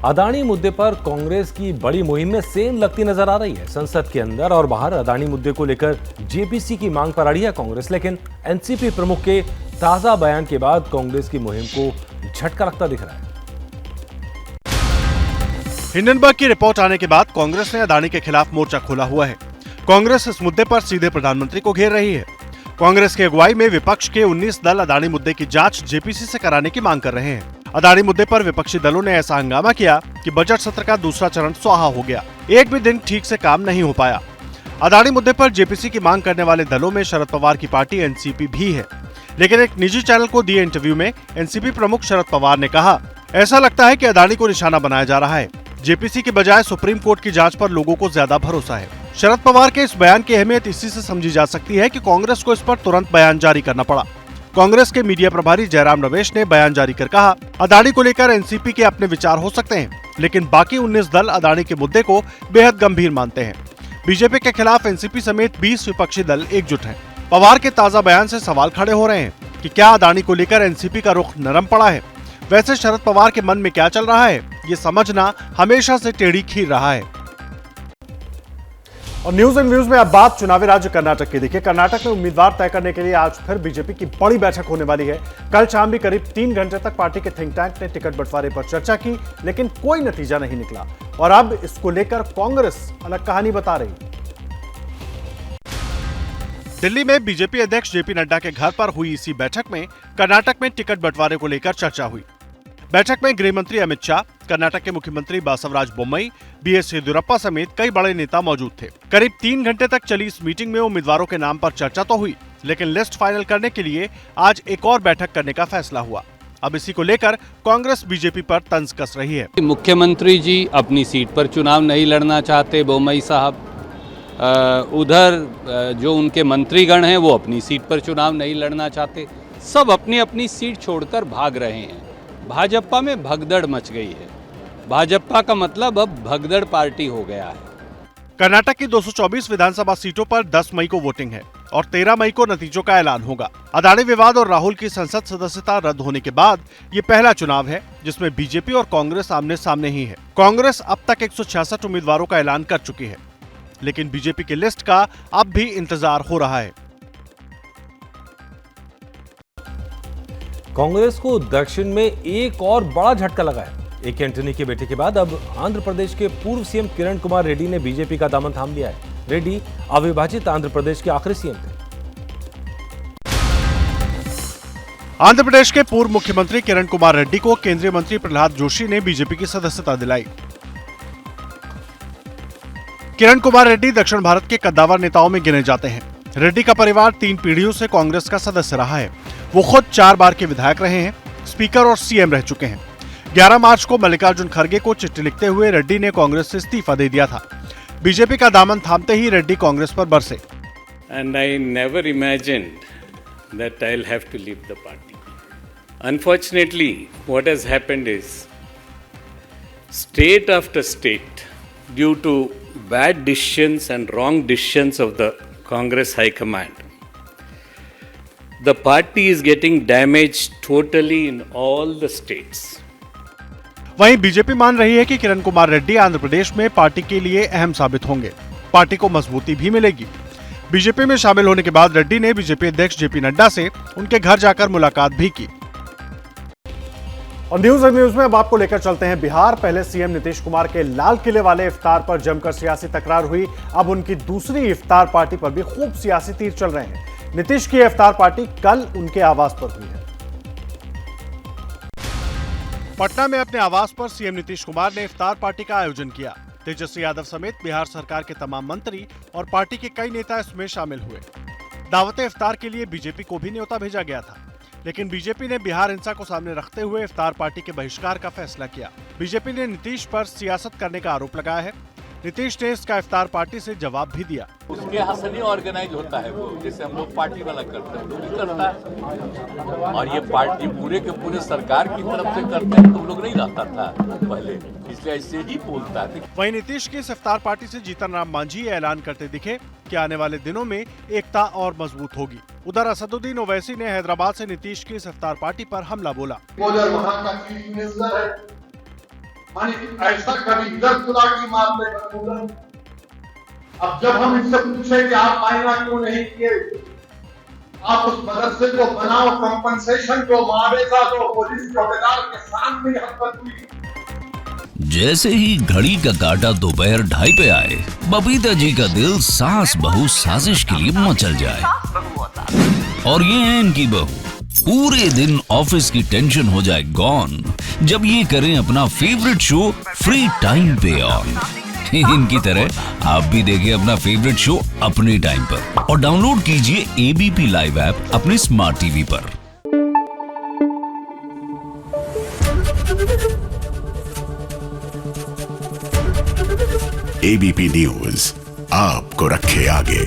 अदानी मुद्दे पर कांग्रेस की बड़ी मुहिम में सेंध लगती नजर आ रही है। संसद के अंदर और बाहर अदानी मुद्दे को लेकर जेपीसी की मांग पर अड़ी है कांग्रेस, लेकिन एनसीपी प्रमुख के ताजा बयान के बाद कांग्रेस की मुहिम को झटका लगता दिख रहा है। हिंडनबर्ग की रिपोर्ट आने के बाद कांग्रेस ने अदानी के खिलाफ मोर्चा खोला हुआ है। कांग्रेस इस मुद्दे पर सीधे प्रधानमंत्री को घेर रही है। कांग्रेस की अगुवाई में विपक्ष के 19 दल अदानी मुद्दे की जांच जेपीसी से कराने की मांग कर रहे हैं। अदानी मुद्दे पर विपक्षी दलों ने ऐसा हंगामा किया कि बजट सत्र का दूसरा चरण स्वाहा हो गया। एक भी दिन ठीक से काम नहीं हो पाया। अदानी मुद्दे पर जेपीसी की मांग करने वाले दलों में शरद पवार की पार्टी एनसीपी भी है, लेकिन एक निजी चैनल को दिए इंटरव्यू में एनसीपी प्रमुख शरद पवार ने कहा, ऐसा लगता है कि अदानी को निशाना बनाया जा रहा है। जेपीसी की बजाय सुप्रीम कोर्ट की जांच पर लोगों को ज्यादा भरोसा है। शरद पवार के इस बयान की अहमियत इसी से समझी जा सकती है कि कांग्रेस को इस पर तुरंत बयान जारी करना पड़ा। कांग्रेस के मीडिया प्रभारी जयराम रमेश ने बयान जारी कर कहा, अदानी को लेकर एनसीपी के अपने विचार हो सकते हैं, लेकिन बाकी 19 दल अदानी के मुद्दे को बेहद गंभीर मानते हैं। बीजेपी के खिलाफ एनसीपी समेत 20 विपक्षी दल एकजुट हैं। पवार के ताजा बयान से सवाल खड़े हो रहे हैं कि क्या अदानी को लेकर एनसीपी का रुख नरम पड़ा है। वैसे शरद पवार के मन में क्या चल रहा है, ये समझना हमेशा से टेढ़ी खीर रहा है। और न्यूज एंड व्यूज में अब बात चुनावी राज्य कर्नाटक की। देखिए, कर्नाटक में उम्मीदवार तय करने के लिए आज फिर बीजेपी की बड़ी बैठक होने वाली है। कल शाम भी करीब 3 घंटे तक पार्टी के थिंक टैंक ने टिकट बंटवारे पर चर्चा की, लेकिन कोई नतीजा नहीं निकला और अब इसको लेकर कांग्रेस अलग कहानी बता रही। दिल्ली में बीजेपी अध्यक्ष जेपी नड्डा के घर पर हुई इसी बैठक में कर्नाटक में टिकट बंटवारे को लेकर चर्चा हुई। बैठक में गृह मंत्री अमित शाह, कर्नाटक के मुख्यमंत्री बासवराज बोम्मई, बीएस येदियुरप्पा समेत कई बड़े नेता मौजूद थे। करीब 3 घंटे तक चली इस मीटिंग में उम्मीदवारों के नाम पर चर्चा तो हुई, लेकिन लिस्ट फाइनल करने के लिए आज एक और बैठक करने का फैसला हुआ। अब इसी को लेकर कांग्रेस बीजेपी पर तंज कस रही है। मुख्यमंत्री जी अपनी सीट पर चुनाव नहीं लड़ना चाहते, बोम्मई साहब, उधर जो उनके मंत्रीगण हैं वो अपनी सीट पर चुनाव नहीं लड़ना चाहते। सब अपनी अपनी सीट छोड़कर भाग रहे हैं। भाजपा में भगदड़ मच गई है। भाजपा का मतलब अब भगदड़ पार्टी हो गया है। कर्नाटक की 224 विधानसभा सीटों पर 10 मई को वोटिंग है और 13 मई को नतीजों का ऐलान होगा। अदानी विवाद और राहुल की संसद सदस्यता रद्द होने के बाद ये पहला चुनाव है जिसमें बीजेपी और कांग्रेस आमने सामने ही है। कांग्रेस अब तक 166 उम्मीदवारों का ऐलान कर चुकी है, लेकिन बीजेपी की लिस्ट का अब भी इंतजार हो रहा है। कांग्रेस को दक्षिण में एक और बड़ा झटका लगा है। ए.के. एंटनी के बेटे के बाद अब आंध्र प्रदेश के पूर्व सीएम किरण कुमार रेड्डी ने बीजेपी का दामन थाम लिया है। रेड्डी अविभाजित आंध्र प्रदेश के आखिरी सीएम थे। आंध्र प्रदेश के पूर्व मुख्यमंत्री किरण कुमार रेड्डी को केंद्रीय मंत्री प्रहलाद जोशी ने बीजेपी की सदस्यता दिलाई। किरण कुमार रेड्डी दक्षिण भारत के कद्दावर नेताओं में गिने जाते हैं। रेड्डी का परिवार 3 पीढ़ियों से कांग्रेस का सदस्य रहा है। वो खुद 4 बार के विधायक रहे हैं, स्पीकर और सीएम रह चुके हैं। 11 मार्च को मल्लिकार्जुन खड़गे को चिट्ठी लिखते हुए रेड्डी ने कांग्रेस से इस्तीफा दे दिया था। बीजेपी का दामन थामते ही रेड्डी कांग्रेस पर बरसे। And I never imagined that I'll have to leave the party. Unfortunately, what has happened is state after state, due to bad decisions and wrong decisions of the Congress High Command, the party is getting damaged totally in all the states. वहीं BJP मान रही है कि किरण कुमार रेड्डी आंध्र प्रदेश में party के लिए अहम साबित होंगे। पार्टी को मजबूती भी मिलेगी। बीजेपी में शामिल होने के बाद रेड्डी ने बीजेपी अध्यक्ष जेपी नड्डा से उनके घर जाकर मुलाकात भी की। और न्यूज एंड व्यूज में अब आपको लेकर चलते हैं बिहार। पहले सीएम नीतीश कुमार के लाल किले वाले इफ्तार पर जमकर सियासी तकरार हुई। अब उनकी दूसरी इफ्तार पार्टी पर भी खूब सियासी तीर चल रहे हैं। नीतीश की इफ्तार पार्टी कल उनके आवास पर हुई है। पटना में अपने आवास पर सीएम नीतीश कुमार ने इफ्तार पार्टी का आयोजन किया। तेजस्वी यादव समेत बिहार सरकार के तमाम मंत्री और पार्टी के कई नेता इसमें शामिल हुए। दावत इफ्तार के लिए बीजेपी को भी न्योता भेजा गया था, लेकिन बीजेपी ने बिहार हिंसा को सामने रखते हुए इफ्तार पार्टी के बहिष्कार का फैसला किया। बीजेपी ने नीतीश पर सियासत करने का आरोप लगाया है। नीतीश ने इसका इफ्तार पार्टी से जवाब भी दिया। उसके यहाँ से नहीं ऑर्गेनाइज होता है वो, जैसे हम लोग पार्टी वाला करते हैं, लोग भी करता है। और ये पार्टी पूरे के पूरे सरकार की तरफ से करते हैं, तुम लोग नहीं रहता था पहले, इसलिए ऐसे ही बोलता है। वहीं नीतीश की इस इफ्तार पार्टी से जीतन राम मांझी ऐलान करते दिखे कि आने वाले दिनों में एकता और मजबूत होगी। उधर असदुद्दीन ओवैसी ने हैदराबाद से नीतीश की इस इफ्तार पार्टी पर हमला बोला। माने ऐसा कभी इधर खुदा की मार ले बोला। अब जब हम इनसे पूछे कि आप मायना क्यों नहीं किए, आप उस मदरसे को बनाओ, कंपनसेशन को, मुआवजा दो, पुलिस चौकीदार के सामने हरकत हुई। जैसे ही घड़ी का काटा दोपहर 2:30 पे आए, बबीता जी का दिल सास बहू साजिश के लिए मचल जाए। और ये है इनकी बहू, पूरे दिन ऑफिस की टेंशन हो जाए गॉन जब ये करें अपना फेवरेट शो फ्री टाइम पे ऑन। इनकी तरह आप भी देखिए अपना फेवरेट शो अपने टाइम पर और डाउनलोड कीजिए एबीपी लाइव ऐप अपने स्मार्ट टीवी पर। एबीपी न्यूज आपको रखे आगे।